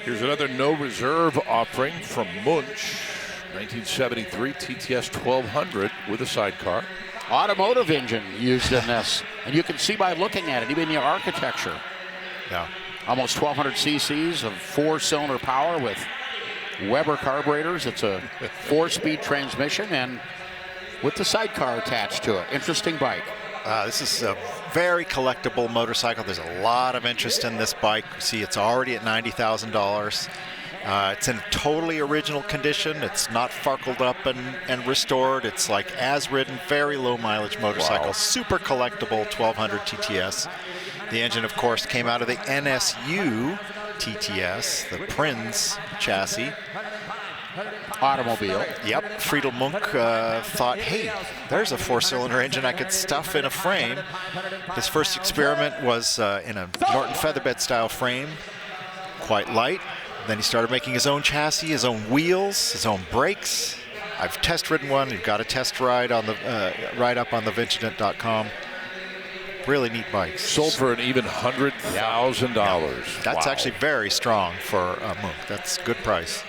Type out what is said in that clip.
Here's another no reserve offering from Munch, 1973 TTS 1200 with a sidecar. Automotive engine used in this, and you can see by looking at it, even the architecture. Yeah. Almost 1,200 cc's of 4-cylinder power with Weber carburetors. It's a 4-speed transmission and with the sidecar attached to it. Interesting bike. This is a very collectible motorcycle. There's a lot of interest in this bike. You see, it's already at $90,000. It's in totally original condition. It's not farkled up and restored. It's like as ridden, very low mileage motorcycle. Wow. Super collectible 1200 TTS. The engine, of course, came out of the NSU TTS, the Prinz chassis. Automobile. Yep, Friedl Münch thought, hey, there's a 4-cylinder engine I could stuff in a frame. His first experiment was in a Norton featherbed style frame, quite light. Then he started making his own chassis, his own wheels, his own brakes. I've test ridden one. You've got a test ride on the ride up on the Vincident.com. Really neat bikes. Sold for an even $100,000. That's actually very strong for Munch. That's a good price.